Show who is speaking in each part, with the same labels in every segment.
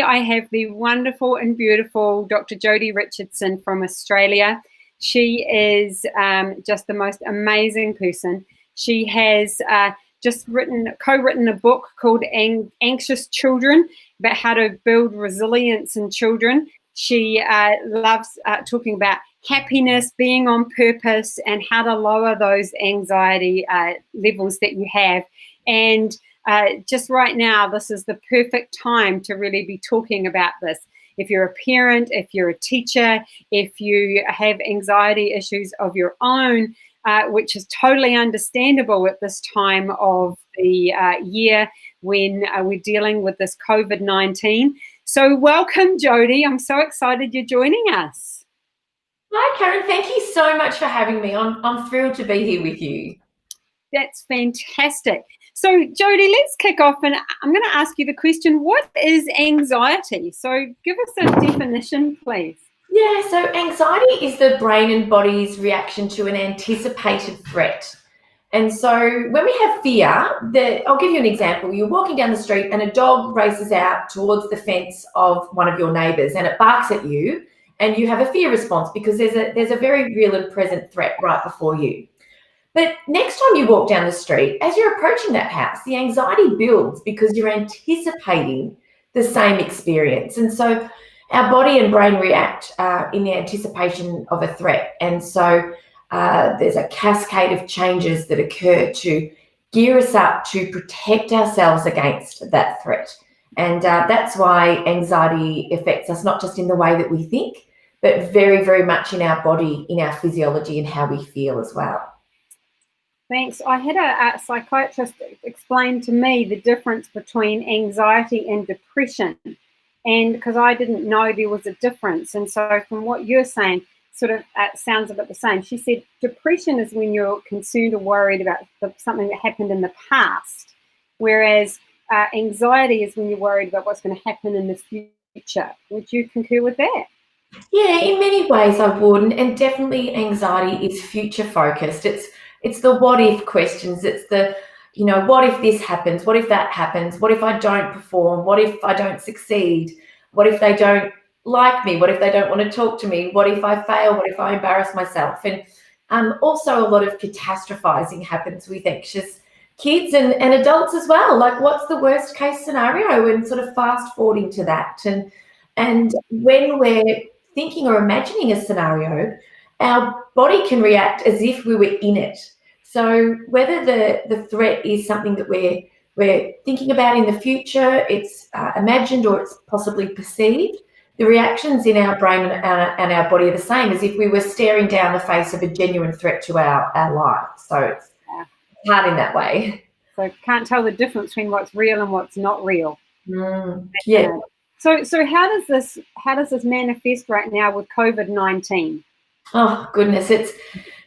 Speaker 1: I have the wonderful and beautiful Dr. Jodi Richardson from Australia. She is just the most amazing person. She has just co-written a book called Anxious Children, about how to build resilience in children. She loves talking about happiness, being on purpose, and how to lower those anxiety levels that you have. And just right now, this is the perfect time to really be talking about this. If you're a parent, if you're a teacher, if you have anxiety issues of your own, which is totally understandable at this time of the year when we're dealing with this COVID-19. So welcome, Jodi. I'm so excited you're joining us.
Speaker 2: Hi, Karen. Thank you so much for having me. I'm thrilled to be here with you.
Speaker 1: That's fantastic. So, Jodi, let's kick off, and I'm going to ask you the question, what is anxiety? So give us a definition, please.
Speaker 2: Yeah, so anxiety is the brain and body's reaction to an anticipated threat. And so when we have fear, I'll give you an example. You're walking down the street and a dog races out towards the fence of one of your neighbours and it barks at you, and you have a fear response because there's a very real and present threat right before you. But next time you walk down the street, as you're approaching that house, the anxiety builds because you're anticipating the same experience. And so our body and brain react in the anticipation of a threat. And so there's a cascade of changes that occur to gear us up to protect ourselves against that threat. And that's why anxiety affects us not just in the way that we think, but very, very much in our body, in our physiology, and how we feel as well.
Speaker 1: Thanks. I had a psychiatrist explain to me the difference between anxiety and depression, and because I didn't know there was a difference. And so from what you're saying, sort of sounds a bit the same. She said depression is when you're concerned or worried about something that happened in the past, whereas anxiety is when you're worried about what's going to happen in the future. Would you concur with that?
Speaker 2: Yeah, in many ways I would, and definitely anxiety is future focused. It's the what if questions. It's the, what if this happens? What if that happens? What if I don't perform? What if I don't succeed? What if they don't like me? What if they don't want to talk to me? What if I fail? What if I embarrass myself? And also a lot of catastrophizing happens with anxious kids and adults as well. Like, what's the worst case scenario, and sort of fast forwarding to that. And when we're thinking or imagining a scenario, our body can react as if we were in it. So whether the threat is something that we're thinking about in the future, it's imagined, or it's possibly perceived, the reactions in our brain and our body are the same as if we were staring down the face of a genuine threat to our life. So it's hard in that way.
Speaker 1: So can't tell the difference between what's real and what's not real.
Speaker 2: Yeah.
Speaker 1: So how does this manifest right now with COVID-19?
Speaker 2: Oh goodness, it's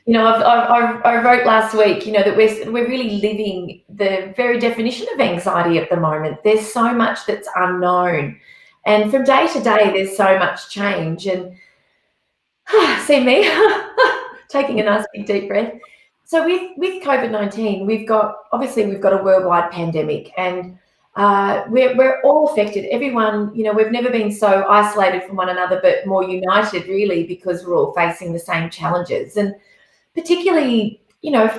Speaker 2: I wrote last week that we're really living the very definition of anxiety at the moment. There's so much that's unknown, and from day to day there's so much change. And see me taking a nice big deep breath. So with COVID-19, we've got a worldwide pandemic, and we're all affected. Everyone, we've never been so isolated from one another, but more united, really, because we're all facing the same challenges. And particularly,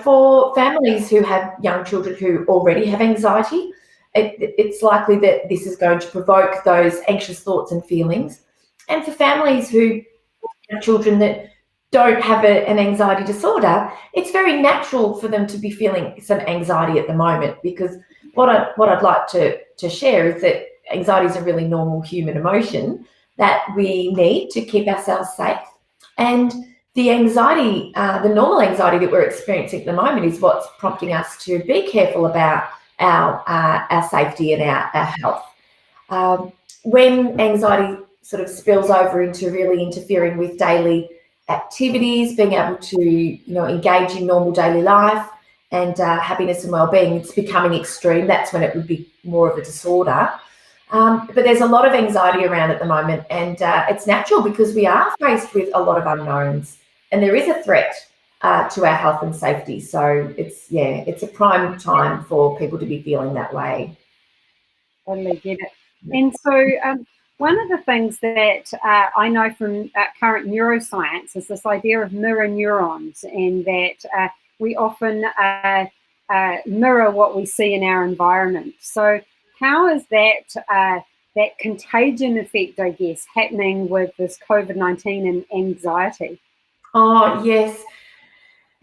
Speaker 2: for families who have young children who already have anxiety, it's likely that this is going to provoke those anxious thoughts and feelings. And for families who have children that don't have an anxiety disorder, it's very natural for them to be feeling some anxiety at the moment, because what I'd like to share is that anxiety is a really normal human emotion that we need to keep ourselves safe. And the anxiety, the normal anxiety that we're experiencing at the moment, is what's prompting us to be careful about our safety and our health. When anxiety sort of spills over into really interfering with daily activities, being able to engage in normal daily life, and happiness and well-being, it's becoming extreme. That's when it would be more of a disorder. But there's a lot of anxiety around at the moment, and it's natural because we are faced with a lot of unknowns, and there is a threat to our health and safety. So it's a prime time for people to be feeling that way.
Speaker 1: Totally get it. And so One of the things that I know from current neuroscience is this idea of mirror neurons, and that we often mirror what we see in our environment. So how is that that contagion effect, I guess, happening with this COVID-19 and anxiety?
Speaker 2: Oh, yes.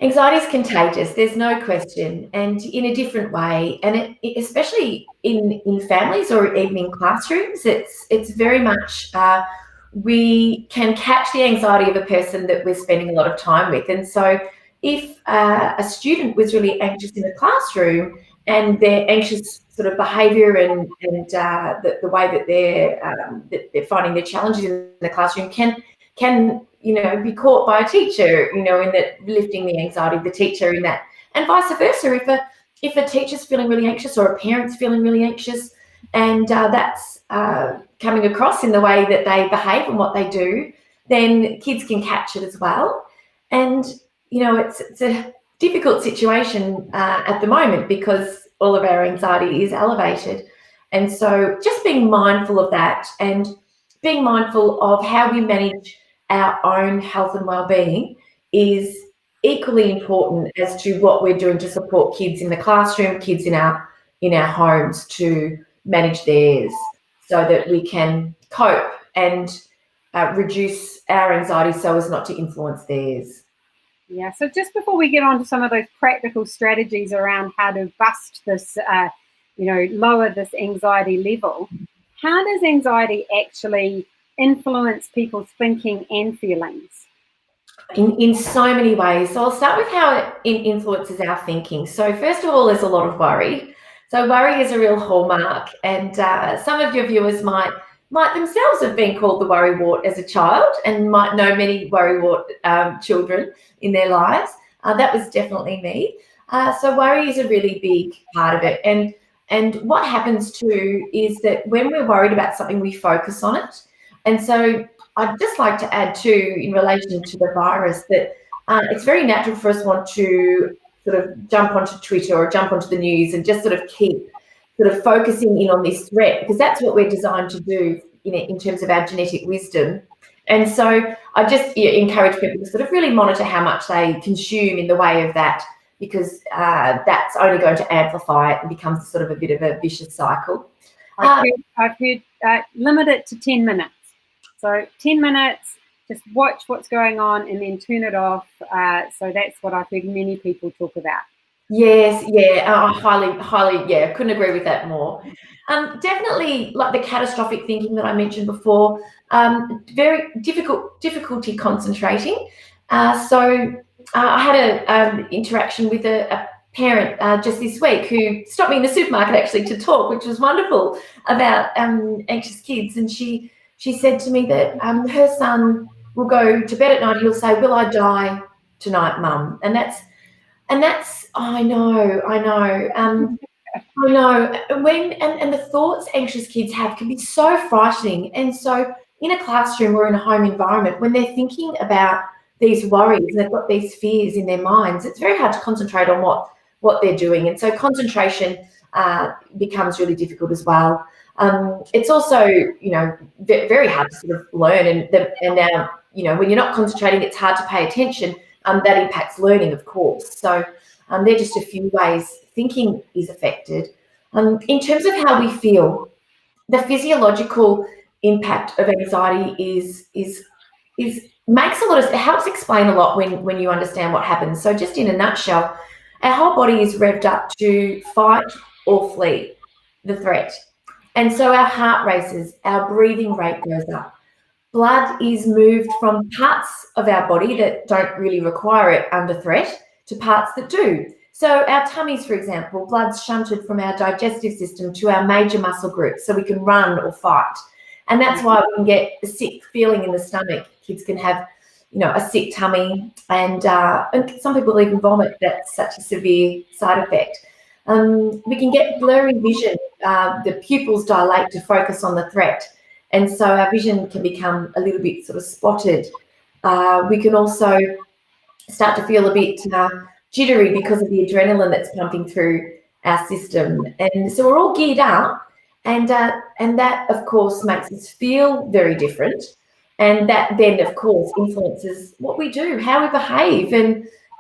Speaker 2: Anxiety is contagious, there's no question, and in a different way. And especially in families or even in classrooms, it's very much we can catch the anxiety of a person that we're spending a lot of time with. And so if a student was really anxious in a classroom, and their anxious sort of behaviour and the way that they're finding their challenges in the classroom can be caught by a teacher, in that lifting the anxiety of the teacher in that, and vice versa. If a teacher's feeling really anxious or a parent's feeling really anxious, and that's coming across in the way that they behave and what they do, then kids can catch it as well. And it's a difficult situation at the moment because all of our anxiety is elevated, and so just being mindful of that and being mindful of how we manage our own health and well-being is equally important as to what we're doing to support kids in the classroom, kids in our homes, to manage theirs, so that we can cope and reduce our anxiety so as not to influence theirs.
Speaker 1: Yeah, so just before we get on to some of those practical strategies around how to bust this, lower this anxiety level, how does anxiety actually influence people's thinking and feelings?
Speaker 2: In so many ways. So I'll start with how it influences our thinking. So first of all, there's a lot of worry. So worry is a real hallmark, and some of your viewers might themselves have been called the worrywart as a child, and might know many worrywart children in their lives. That was definitely me. So worry is a really big part of it. And what happens too is that when we're worried about something, we focus on it. And so I'd just like to add too, in relation to the virus, that it's very natural for us want to sort of jump onto Twitter or jump onto the news and just sort of keep sort of focusing in on this threat, because that's what we're designed to do in terms of our genetic wisdom. And so I just encourage people to sort of really monitor how much they consume in the way of that, because that's only going to amplify it and becomes sort of a bit of a vicious cycle.
Speaker 1: I've heard limit it to 10 minutes. So 10 minutes, just watch what's going on and then turn it off. So that's what I've heard many people talk about.
Speaker 2: Yes, I highly, couldn't agree with that more. Definitely, like the catastrophic thinking that I mentioned before, very difficulty concentrating. So I had an interaction with a parent just this week who stopped me in the supermarket actually to talk, which was wonderful, about anxious kids. And she said to me that her son will go to bed at night, he'll say, "Will I die tonight, Mum?" And that's I know. I know. And the thoughts anxious kids have can be so frightening. And so in a classroom or in a home environment, when they're thinking about these worries and they've got these fears in their minds, it's very hard to concentrate on what they're doing. And so concentration becomes really difficult as well. It's also, very hard to sort of learn. And now, when you're not concentrating, it's hard to pay attention. That impacts learning, of course. So they're just a few ways thinking is affected. In terms of how we feel, the physiological impact of anxiety makes a lot of, it helps explain a lot when you understand what happens. So just in a nutshell, our whole body is revved up to fight or flee the threat. And so our heart races, our breathing rate goes up. Blood is moved from parts of our body that don't really require it under threat to parts that do. So our tummies, for example, blood's shunted from our digestive system to our major muscle groups so we can run or fight. And that's why we can get a sick feeling in the stomach. Kids can have, a sick tummy, and some people even vomit. That's such a severe side effect. We can get blurry vision. The pupils dilate to focus on the threat. And so our vision can become a little bit sort of spotted. We can also start to feel a bit jittery because of the adrenaline that's pumping through our system. And so we're all geared up, And that, of course, makes us feel very different. And that then, of course, influences what we do, how we behave.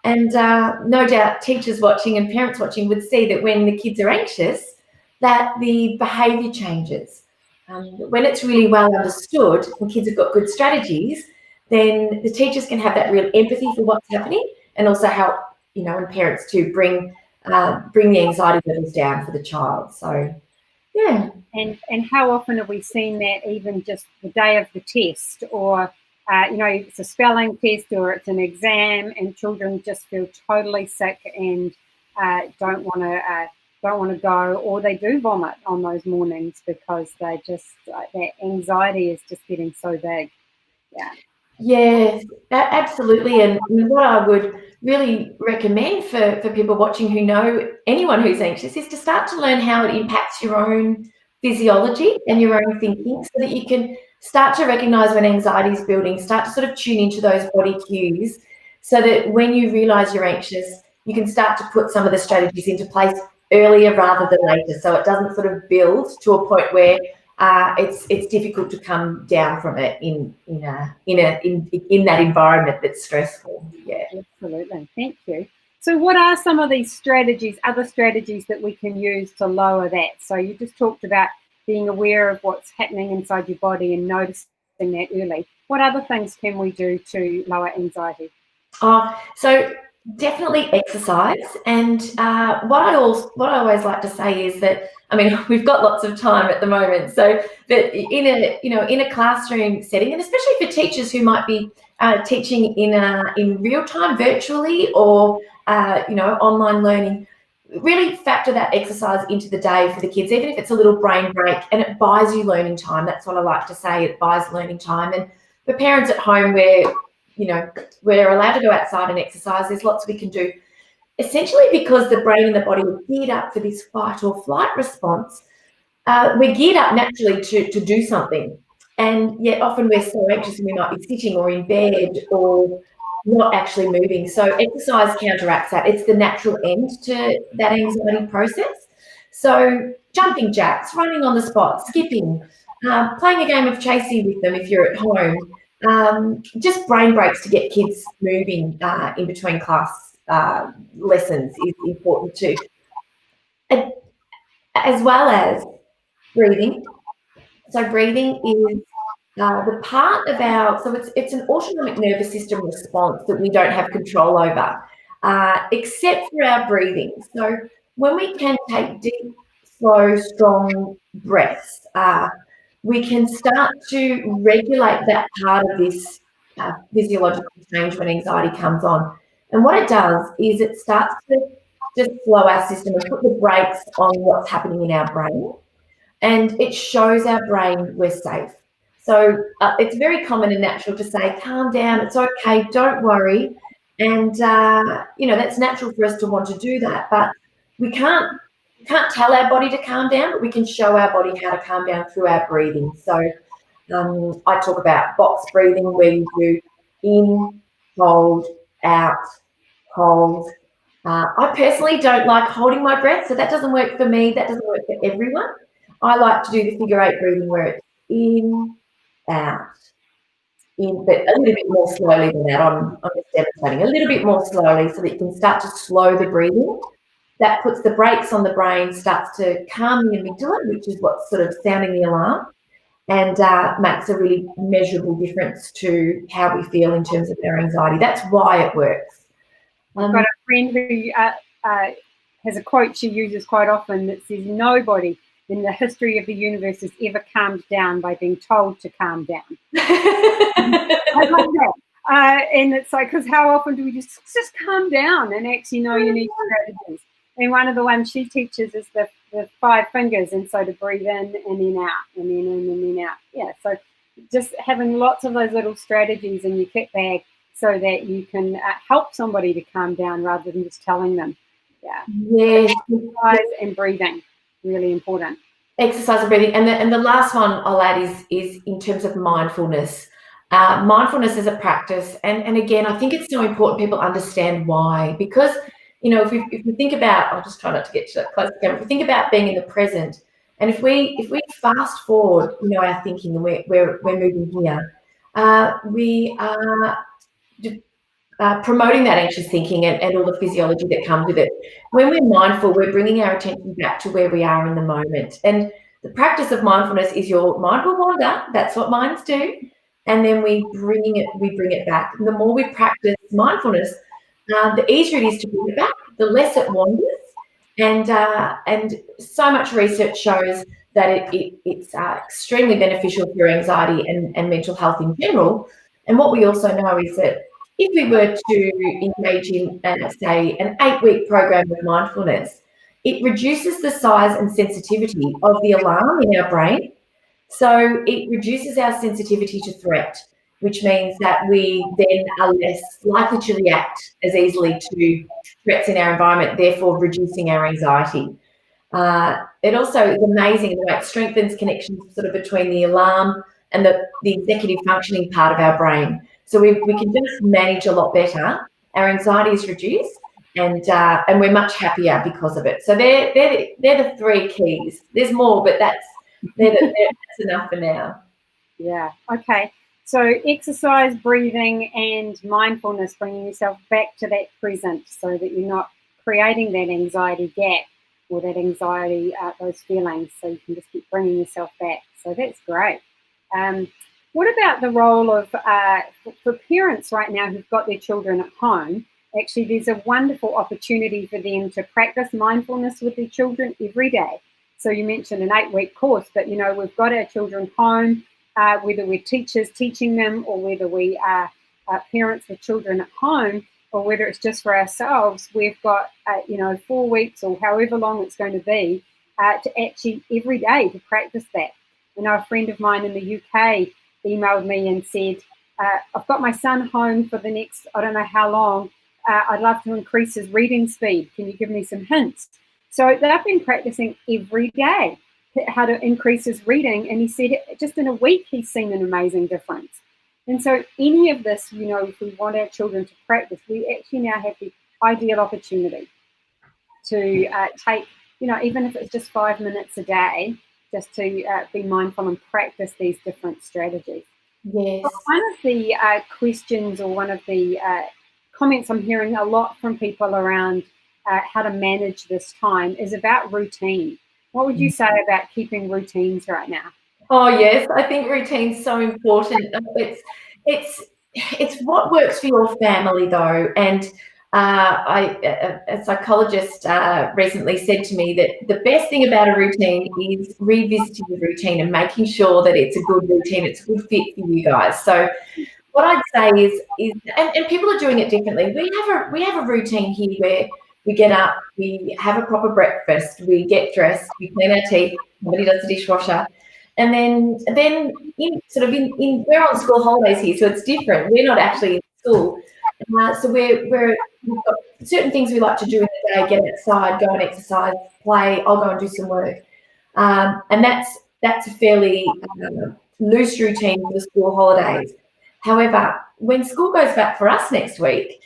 Speaker 2: And no doubt teachers watching and parents watching would see that when the kids are anxious, that the behaviour changes. When it's really well understood and kids have got good strategies, then the teachers can have that real empathy for what's happening and also help, and parents to bring the anxiety levels down for the child. So, yeah.
Speaker 1: And how often have we seen that even just the day of the test, or it's a spelling test or it's an exam, and children just feel totally sick and don't want to go, or they do vomit on those mornings because they just that anxiety is just getting so big. Yeah.
Speaker 2: Yes, absolutely. And what I would really recommend for people watching who know anyone who's anxious is to start to learn how it impacts your own physiology and your own thinking, so that you can start to recognize when anxiety is building, start to sort of tune into those body cues, so that when you realize you're anxious, you can start to put some of the strategies into place earlier rather than later, so it doesn't sort of build to a point where it's difficult to come down from it in that environment that's stressful. Yeah,
Speaker 1: absolutely. Thank you. So, what are some of these other strategies that we can use to lower that? So, you just talked about being aware of what's happening inside your body and noticing that early. What other things can we do to lower anxiety?
Speaker 2: So definitely exercise. And what I always like to say is that, I mean, we've got lots of time at the moment, so that in a classroom setting, and especially for teachers who might be teaching in real time virtually, or online learning, really factor that exercise into the day for the kids, even if it's a little brain break, and it buys you learning time. That's what I like to say, it buys learning time. And for parents at home where we're allowed to go outside and exercise, there's lots we can do. Essentially, because the brain and the body are geared up for this fight or flight response, we're geared up naturally to do something. And yet often we're so anxious and we might be sitting or in bed or not actually moving. So exercise counteracts that. It's the natural end to that anxiety process. So jumping jacks, running on the spot, skipping, playing a game of chasey with them if you're at home, just brain breaks to get kids moving in between class lessons is important too. And as well as breathing. So breathing is the part of it's an autonomic nervous system response that we don't have control over, except for our breathing. So when we can take deep, slow, strong breaths, we can start to regulate that part of this physiological change when anxiety comes on. And what it does is it starts to just slow our system and put the brakes on what's happening in our brain. And it shows our brain we're safe. So it's very common and natural to say, calm down, it's okay, don't worry. And, that's natural for us to want to do that. But we can't tell our body to calm down, but we can show our body how to calm down through our breathing. So I talk about box breathing, where you do in, hold, out, hold. I personally don't like holding my breath, so that doesn't work for me. That doesn't work for everyone. I like to do the figure 8 breathing, where it's in, out, in, but a little bit more slowly than that. I'm just demonstrating a little bit more slowly so that you can start to slow the breathing. That puts the brakes on the brain, starts to calm the amygdala, which is what's sort of sounding the alarm, and makes a really measurable difference to how we feel in terms of our anxiety. That's why it works.
Speaker 1: I've got a friend who has a quote she uses quite often that says, nobody in the history of the universe has ever calmed down by being told to calm down. I love that. And it's like, because how often do we just calm down and actually know you need strategies? And one of the ones she teaches is the 5 fingers, and so to breathe in and then out, and then in and then out. Yeah, so just having lots of those little strategies in your kit bag so that you can help somebody to calm down rather than just telling them. Yeah.
Speaker 2: Yes.
Speaker 1: Exercise and breathing, really important.
Speaker 2: Exercise and breathing. And the last one I'll add is in terms of mindfulness. Mindfulness is a practice. And again, I think it's so important people understand why. Because, if we think about, I'll just try not to get to that close again. If we think about being in the present, And if we fast forward, our thinking, and we're moving here, we are promoting that anxious thinking and all the physiology that comes with it. When we're mindful, we're bringing our attention back to where we are in the moment. And the practice of mindfulness is your mind will wander. That's what minds do. And then we bring it back. And the more we practice mindfulness, the easier it is to bring it back, the less it wanders. And so much research shows that it's extremely beneficial for your anxiety and mental health in general. And what we also know is that if we were to engage in, say, an 8-week program of mindfulness, it reduces the size and sensitivity of the alarm in our brain. So it reduces our sensitivity to threat, which means that we then are less likely to react as easily to threats in our environment, therefore reducing our anxiety. It also is amazing the way it strengthens connections sort of between the alarm and the executive functioning part of our brain. So we can just manage a lot better. Our anxiety is reduced, and we're much happier because of it. So they're the 3 keys. There's more, but that's enough for now.
Speaker 1: Yeah. Okay. So exercise, breathing, and mindfulness, bringing yourself back to that present, so that you're not creating that anxiety gap or that anxiety, those feelings. So you can just keep bringing yourself back. So that's great. What about the role of, for parents right now who've got their children at home? Actually, there's a wonderful opportunity for them to practice mindfulness with their children every day. So you mentioned an 8-week course, but, we've got our children home, whether we're teachers teaching them or whether we are parents with children at home, or whether it's just for ourselves, we've got, 4 weeks or however long it's going to be to actually every day to practice that. A friend of mine in the UK emailed me and said, I've got my son home for the next, I don't know how long. I'd love to increase his reading speed. Can you give me some hints? So they've been practicing every day how to increase his reading. And he said just in a week, he's seen an amazing difference. And so any of this, if we want our children to practice, we actually now have the ideal opportunity to take, even if it's just 5 minutes a day, just to be mindful and practice these different strategies.
Speaker 2: Yes.
Speaker 1: One of the questions, or one of the comments I'm hearing a lot from people around how to manage this time is about routine. What would you say about keeping routines right now?
Speaker 2: Oh yes, I think routine's so important. It's what works for your family though, and a psychologist recently said to me that the best thing about a routine is revisiting the routine and making sure that it's a good routine, it's a good fit for you guys. So what I'd say is and people are doing it differently. We have a routine here where we get up, we have a proper breakfast, we get dressed, we clean our teeth, somebody does the dishwasher, and then we're on school holidays here, so it's different. We're not actually in school, so we've got certain things we like to do in the day: get outside, go and exercise, play. I'll go and do some work, and that's a fairly loose routine for the school holidays. However, when school goes back for us next week,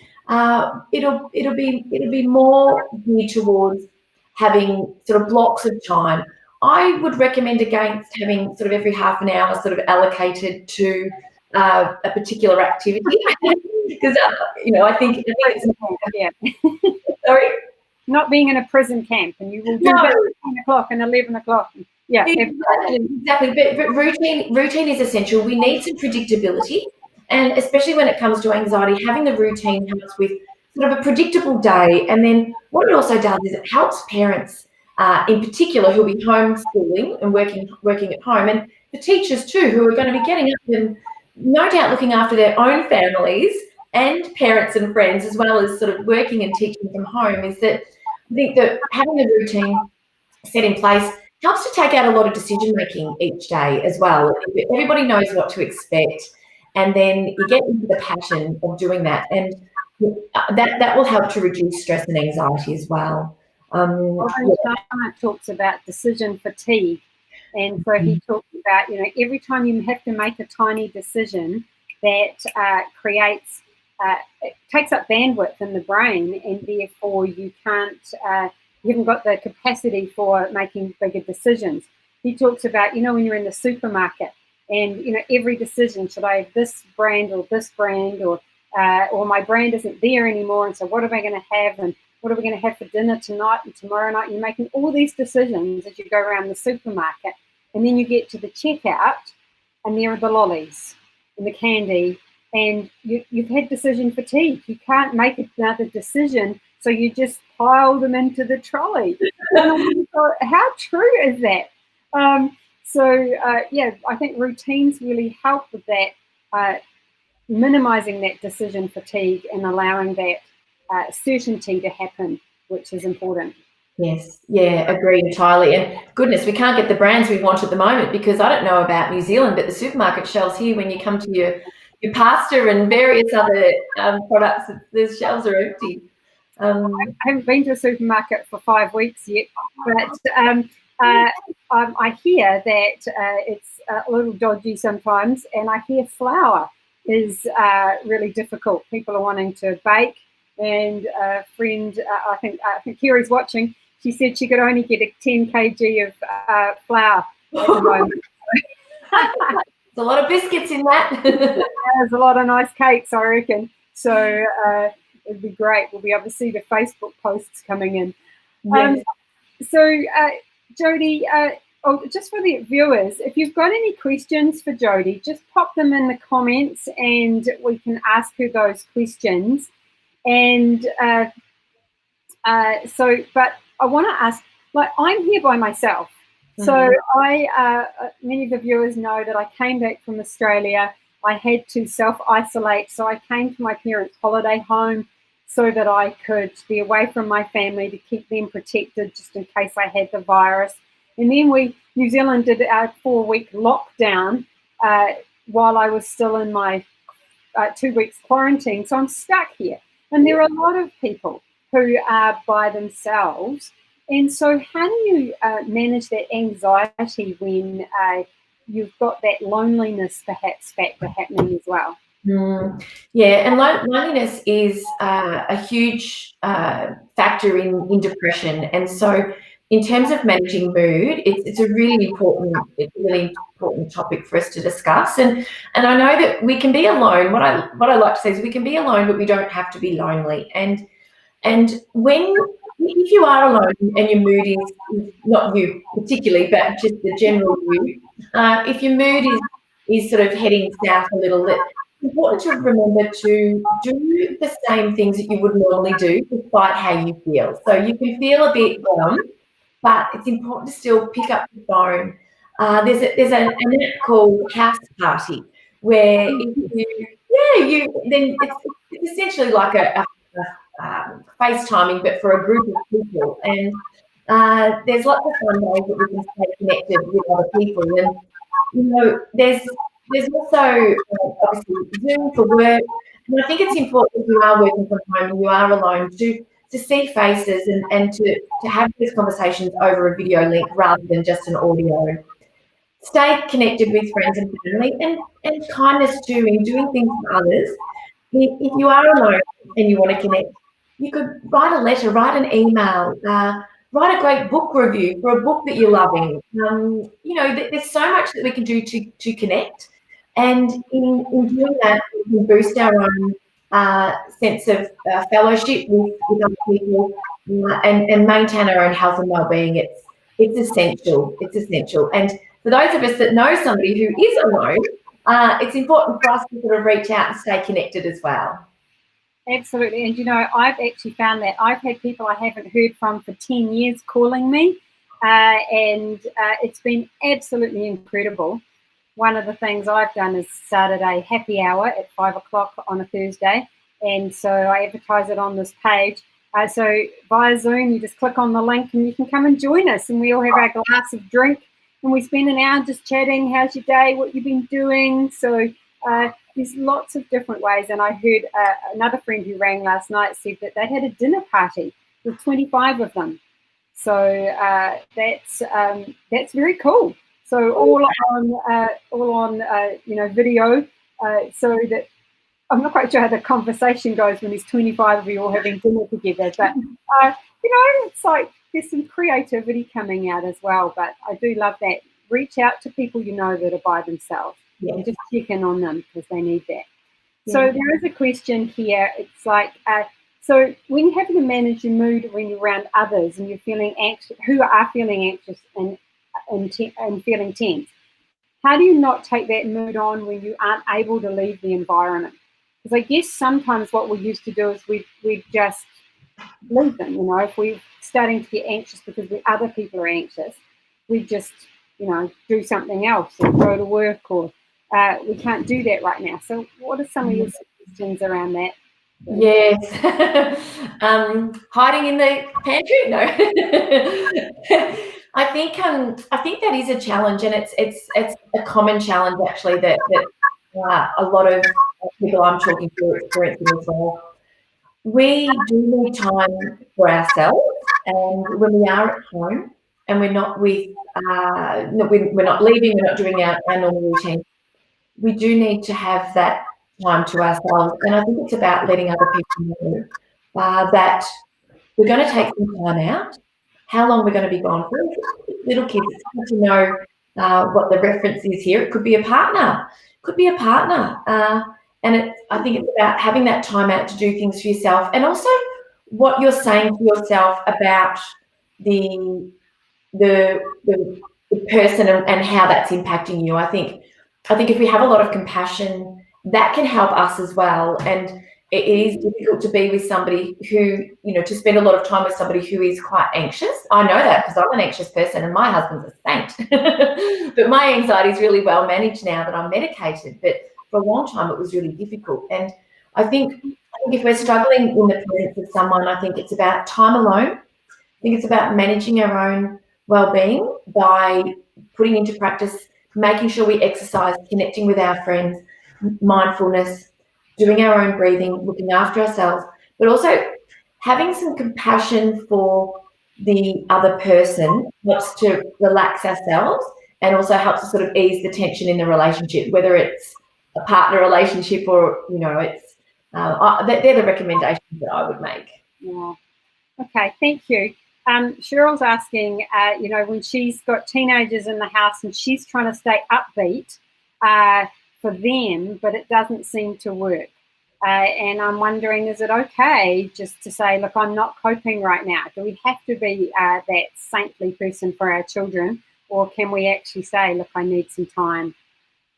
Speaker 2: it'll be more geared towards having sort of blocks of time. I would recommend against having sort of every half an hour sort of allocated to a particular activity because I think it's
Speaker 1: yeah.
Speaker 2: Sorry,
Speaker 1: not being in a prison camp, and you will do that at 10 o'clock and 11 o'clock. Yeah,
Speaker 2: exactly. But routine is essential. We need some predictability. And especially when it comes to anxiety, having the routine helps with sort of a predictable day. And then what it also does is it helps parents, in particular, who'll be homeschooling and working at home, and the teachers too, who are going to be getting up and no doubt looking after their own families and parents and friends, as well as sort of working and teaching from home. Is that I think that having a routine set in place helps to take out a lot of decision making each day as well. Everybody knows what to expect. And then you get into the passion of doing that, and that will help to reduce stress and anxiety as well.
Speaker 1: Talks about decision fatigue, and so he talks about every time you have to make a tiny decision that creates it takes up bandwidth in the brain, and therefore you haven't got the capacity for making bigger decisions. he talks about, when you're in the supermarket and, every decision, should I have this brand or this brand, or my brand isn't there anymore, and so what am I going to have, and what are we going to have for dinner tonight and tomorrow night? You're making all these decisions as you go around the supermarket, and then you get to the checkout, and there are the lollies and the candy, and you've had decision fatigue. You can't make another decision, so you just pile them into the trolley. How true is that? I think routines really help with that, minimizing that decision fatigue and allowing that certainty to happen, which is important.
Speaker 2: Yes, yeah, agree entirely. And goodness, we can't get the brands we want at the moment, because I don't know about New Zealand, but the supermarket shelves here, when you come to your pasta and various other products, the shelves are empty.
Speaker 1: I haven't been to a supermarket for 5 weeks yet, but I hear that it's a little dodgy sometimes, and I hear flour is really difficult. People are wanting to bake, and a friend, I think Kerry's watching, she said she could only get a 10 kg of flour at the moment.
Speaker 2: There's a lot of biscuits in that.
Speaker 1: There's a lot of nice cakes, I reckon. So it'd be great. We'll be able to see the Facebook posts coming in. Yes. Jodi, just for the viewers, if you've got any questions for Jodi, just pop them in the comments and we can ask her those questions. And but I want to ask, I'm here by myself. Mm-hmm. So many of the viewers know that I came back from Australia. I had to self-isolate, so I came to my parents' holiday home so that I could be away from my family to keep them protected, just in case I had the virus. And then New Zealand did our 4-week lockdown while I was still in my 2 weeks quarantine. So I'm stuck here. And there are a lot of people who are by themselves. And so how do you manage that anxiety when you've got that loneliness perhaps factor happening as well?
Speaker 2: Yeah, and loneliness is a huge factor in depression. And so in terms of managing mood, it's a really important topic for us to discuss. And I know that we can be alone. What I like to say is we can be alone, but we don't have to be lonely. And if you are alone and your mood is not you particularly, but just the general mood, if your mood is sort of heading south a little, it's important to remember to do the same things that you would normally do despite how you feel. So you can feel a bit glum, but it's important to still pick up the phone. There's an app called House Party where then it's essentially like a FaceTiming, but for a group of people. And there's lots of fun ways that we can stay connected with other people. And there's also obviously Zoom for work. And I think it's important if you are working from home and you are alone to see faces and to have these conversations over a video link rather than just an audio. Stay connected with friends and family, and kindness too in doing things for others. If you are alone and you want to connect, you could write a letter, write an email, write a great book review for a book that you're loving. There's so much that we can do to connect. And in doing that, we can boost our own sense of fellowship with other people and maintain our own health and well-being. It's essential. It's essential. And for those of us that know somebody who is alone, it's important for us to sort of reach out and stay connected as well.
Speaker 1: Absolutely. And, I've actually found that I've had people I haven't heard from for 10 years calling me, and it's been absolutely incredible. One of the things I've done is started a happy hour at 5 o'clock on a Thursday. And so I advertise it on this page. So via Zoom, you just click on the link and you can come and join us. And we all have our glass of drink and we spend an hour just chatting. How's your day? What you've been doing? So there's lots of different ways. And I heard another friend who rang last night said that they had a dinner party with 25 of them. So that's very cool. So all on video, so that I'm not quite sure how the conversation goes when there's 25 of you all having dinner together. But it's like there's some creativity coming out as well. But I do love that reach out to people you know that are by themselves and just check in on them because they need that. So there is a question here. It's like, so when you're having to manage your mood when you're around others and you're feeling anxious, who are feeling anxious and feeling tense, how do you not take that mood on when you aren't able to leave the environment? Because I guess sometimes what we used to do is we just leave them. You know, if we're starting to get anxious because other people are anxious, we just, you know, do something else or go to work, or we can't do that right now. So what are some of your suggestions around that?
Speaker 2: Yes. Hiding in the pantry? No. I think that is a challenge, and it's a common challenge actually that a lot of people I'm talking to are experiencing as well. We do need time for ourselves, and when we are at home and we're not with we're not leaving, we're not doing our normal routine, we do need to have that time to ourselves. And I think it's about letting other people know that we're going to take some time out. How long we're going to be gone for? Little kids, it's good to know what the reference is here. It could be a partner. And I think it's about having that time out to do things for yourself, and also what you're saying to yourself about the person and how that's impacting you. I think if we have a lot of compassion, that can help us as well. And it is difficult to be with somebody who, you know, to spend a lot of time with somebody who is quite anxious. I know that because I'm an anxious person and my husband's a saint. But my anxiety is really well managed now that I'm medicated. But for a long time, it was really difficult. And I think if we're struggling in the presence of someone, I think it's about time alone. I think it's about managing our own well-being by putting into practice, making sure we exercise, connecting with our friends, mindfulness, doing our own breathing, looking after ourselves, but also having some compassion for the other person helps to relax ourselves and also helps to sort of ease the tension in the relationship, whether it's a partner relationship or, you know, it's they're the recommendations that I would make.
Speaker 1: Yeah. Okay, thank you. Cheryl's asking, you know, when she's got teenagers in the house and she's trying to stay upbeat for them, but it doesn't seem to work. And I'm wondering, is it okay just to say, look, I'm not coping right now? Do we have to be that saintly person for our children? Or can we actually say, look, I need some time?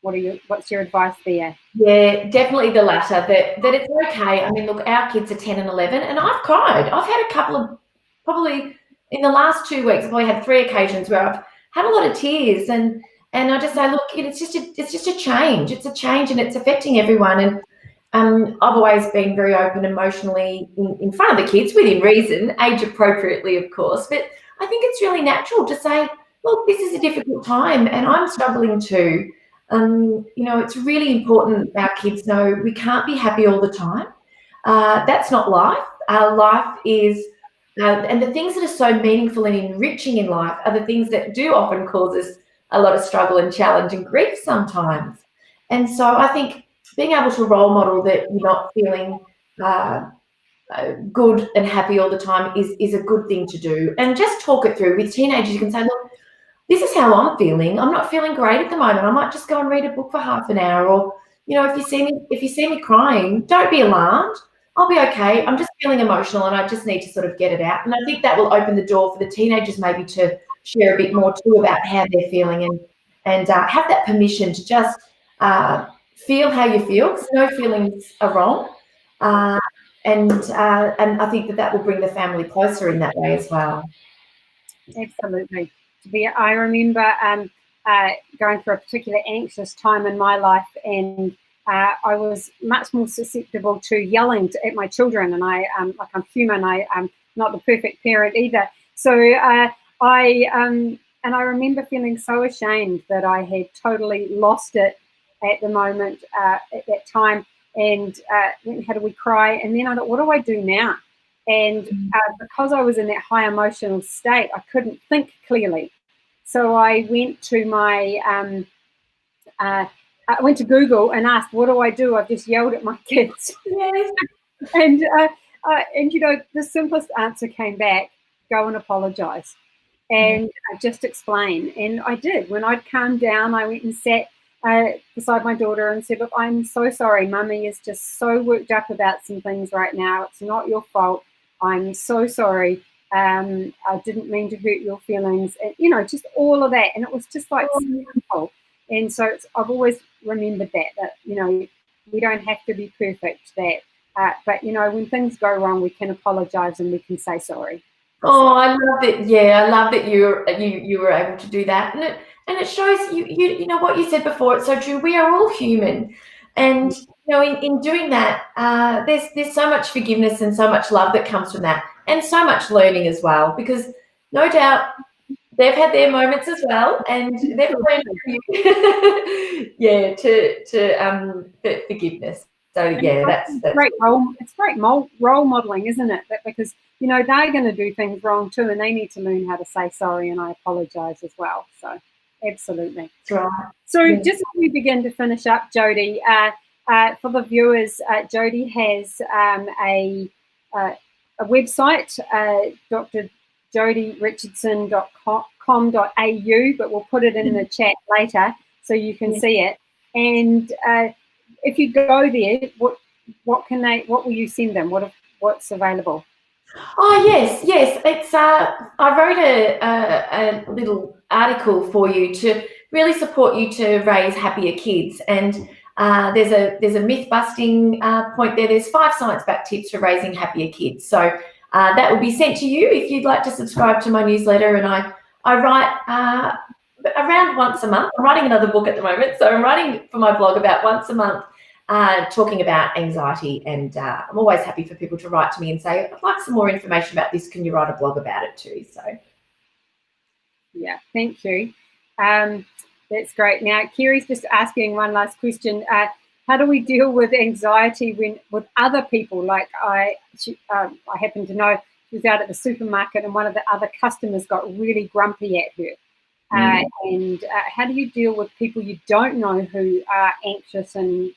Speaker 1: What's your advice there?
Speaker 2: Yeah, definitely the latter, that it's okay. I mean, look, our kids are 10 and 11, and I've cried. I've had a couple of, probably in the last 2 weeks, I've probably had 3 occasions where I've had a lot of tears, and I just say, look, it's just a change. It's a change, and it's affecting everyone. And I've always been very open emotionally in front of the kids, within reason, age appropriately, of course. But I think it's really natural to say, look, this is a difficult time, and I'm struggling too. You know, it's really important our kids know we can't be happy all the time. That's not life. Life is, and the things that are so meaningful and enriching in life are the things that do often cause us a lot of struggle and challenge and grief sometimes. And so I think being able to role model that you're not feeling good and happy all the time is a good thing to do. And just talk it through. With teenagers, you can say, look, this is how I'm feeling. I'm not feeling great at the moment. I might just go and read a book for half an hour. Or, you know, if you see me crying, don't be alarmed. I'll be okay. I'm just feeling emotional and I just need to sort of get it out. And I think that will open the door for the teenagers maybe to share a bit more too about how they're feeling and have that permission to just feel how you feel, because no feelings are wrong. And I think that will bring the family closer in that way as well.
Speaker 1: Absolutely. I remember going through a particular anxious time in my life, and I was much more susceptible to yelling at my children. And I'm human. I'm not the perfect parent either. So I remember feeling so ashamed that I had totally lost it at the moment at that time. And how do we cry? And then I thought, what do I do now? And because I was in that high emotional state, I couldn't think clearly. So I went to I went to Google and asked, what do I do? I've just yelled at my kids.
Speaker 2: Yes.
Speaker 1: And you know, the simplest answer came back: go and apologize. and just explain. And I did. When I'd calmed down, I went and sat beside my daughter and said, look, I'm so sorry. Mummy is just so worked up about some things right now. It's not your fault. I'm so sorry. I didn't mean to hurt your feelings. And, you know, just all of that. And it was just like simple. And so I've always remembered that, you know, we don't have to be perfect, but, you know, when things go wrong, we can apologise and we can say sorry.
Speaker 2: Oh, I love it. Yeah, I love that you were able to do that, and it shows you know what you said before. It's so true. We are all human, and you know, in doing that, there's so much forgiveness and so much love that comes from that, and so much learning as well. Because no doubt they've had their moments as well, and they've learned from you. Yeah, for forgiveness. So yeah, that's
Speaker 1: great role. It's great role modeling, isn't it? That because you know they're going to do things wrong too, and they need to learn how to say sorry and I apologise as well. So absolutely.
Speaker 2: That's right.
Speaker 1: So just as we begin to finish up, Jodi, for the viewers, Jodi has a website, drjodirichardson.com.au, but we'll put it in the chat later so you can see it. And if you go there, what will you send them? What's available?
Speaker 2: Oh yes. It's I wrote a little article for you to really support you to raise happier kids, and there's a myth busting point there. There's 5 science-backed tips for raising happier kids. So that will be sent to you if you'd like to subscribe to my newsletter. And I write around once a month. I'm writing another book at the moment, so I'm writing for my blog about once a month, talking about anxiety, and I'm always happy for people to write to me and say, I'd like some more information about this. Can you write a blog about it too? So
Speaker 1: yeah, thank you. That's great. Now, Kiri's just asking one last question. How do we deal with anxiety with other people? Like I happen to know she was out at the supermarket and one of the other customers got really grumpy at her. And how do you deal with people you don't know who are anxious and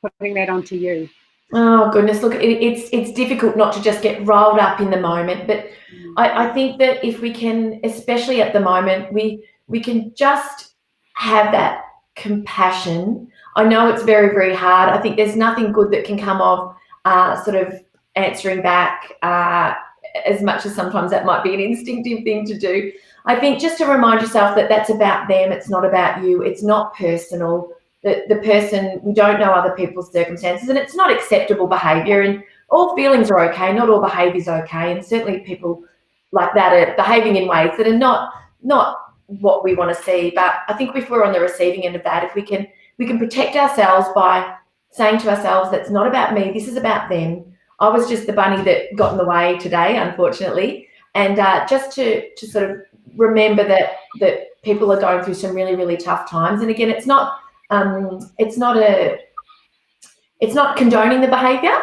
Speaker 1: putting that onto you?
Speaker 2: Oh goodness, look, it's difficult not to just get rolled up in the moment, but I think that if we can, especially at the moment, we can just have that compassion. I know it's very, very hard. I think there's nothing good that can come of sort of answering back, as much as sometimes that might be an instinctive thing to do. I think just to remind yourself that that's about them, it's not about you, it's not personal. The person, we don't know other people's circumstances, and it's not acceptable behaviour, and all feelings are okay, not all behaviour is okay, and certainly people like that are behaving in ways that are not what we want to see. But I think if we're on the receiving end of that, if we can protect ourselves by saying to ourselves, that's not about me, this is about them. I was just the bunny that got in the way today, unfortunately, and just to sort of remember that people are going through some really, really tough times. And again, it's not condoning the behaviour,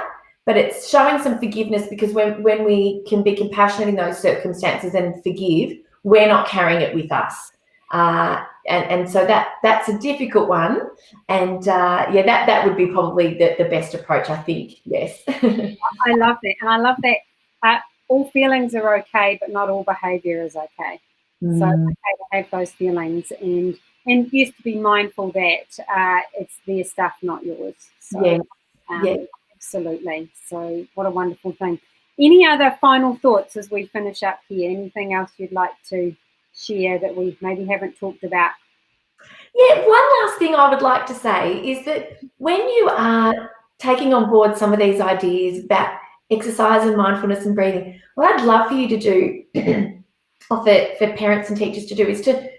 Speaker 2: but it's showing some forgiveness, because when we can be compassionate in those circumstances and forgive, we're not carrying it with us. And so that's a difficult one. And that would be probably the best approach, I think. Yes.
Speaker 1: I love that. And I love that all feelings are okay, but not all behaviour is okay. So it's okay to have those feelings, and yes, to be mindful that it's their stuff, not yours. So, absolutely. So what a wonderful thing. Any other final thoughts as we finish up here? Anything else you'd like to share that we maybe haven't talked about?
Speaker 2: Yeah, one last thing I would like to say is that when you are taking on board some of these ideas about exercise and mindfulness and breathing, what I'd love for you to do, or for parents and teachers to do, is to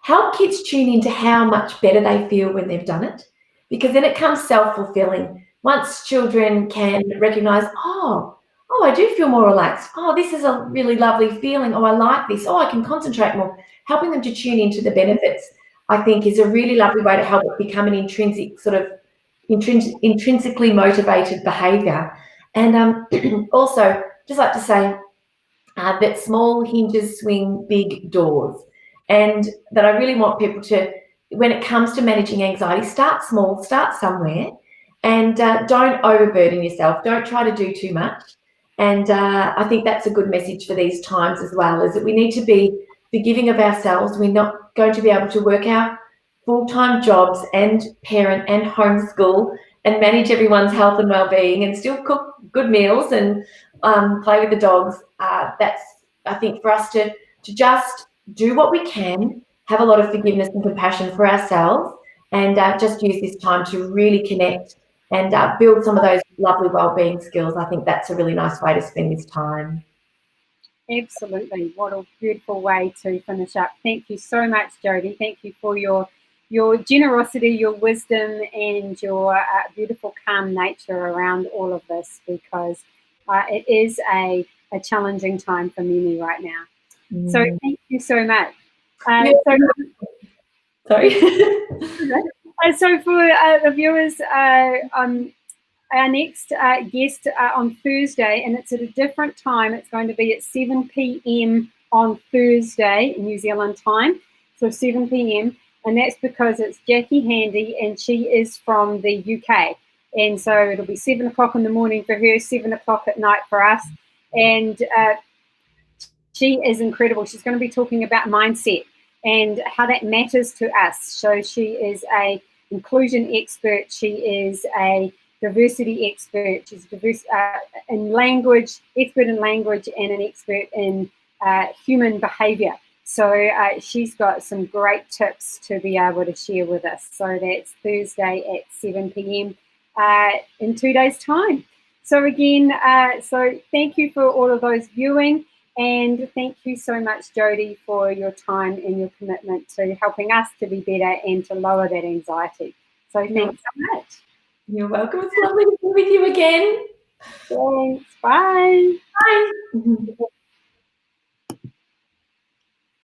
Speaker 2: help kids tune into how much better they feel when they've done it, because then it comes self-fulfilling. Once children can recognise, oh, I do feel more relaxed. Oh, this is a really lovely feeling. Oh, I like this. Oh, I can concentrate more. Helping them to tune into the benefits, I think, is a really lovely way to help it become an intrinsically motivated behaviour. And also, just like to say that small hinges swing big doors, and that I really want people to, when it comes to managing anxiety, start small, start somewhere, and don't overburden yourself. Don't try to do too much. And I think that's a good message for these times as well, is that we need to be forgiving of ourselves. We're not going to be able to work our full-time jobs and parent and homeschool and manage everyone's health and well-being and still cook good meals and play with the dogs. That's, I think, for us to just do what we can, have a lot of forgiveness and compassion for ourselves, and just use this time to really connect and build some of those lovely well-being skills. I think that's a really nice way to spend this time.
Speaker 1: Absolutely. What a beautiful way to finish up. Thank you so much, Jodi. Thank you for your generosity, your wisdom, and your beautiful, calm nature around all of this, because it is a challenging time for many right now. So thank you so much.
Speaker 2: Sorry.
Speaker 1: So for the viewers, our next guest on Thursday, and it's at a different time. It's going to be at 7 p.m. on Thursday, New Zealand time, so 7 p.m. And that's because it's Jackie Handy, and she is from the UK. And so it'll be 7 o'clock in the morning for her, 7 o'clock at night for us. And she is incredible. She's going to be talking about mindset and how that matters to us. So she is a inclusion expert. She is a diversity expert. She's diverse in language, expert in language, and an expert in human behavior. So she's got some great tips to be able to share with us. So that's Thursday at 7 p.m. In 2 days' time. So again, so thank you for all of those viewing. And thank you so much, Jodi, for your time and your commitment to helping us to be better and to lower that anxiety. So thanks so much.
Speaker 2: You're welcome. It's lovely to be with you again.
Speaker 1: Thanks. Bye.
Speaker 2: Bye.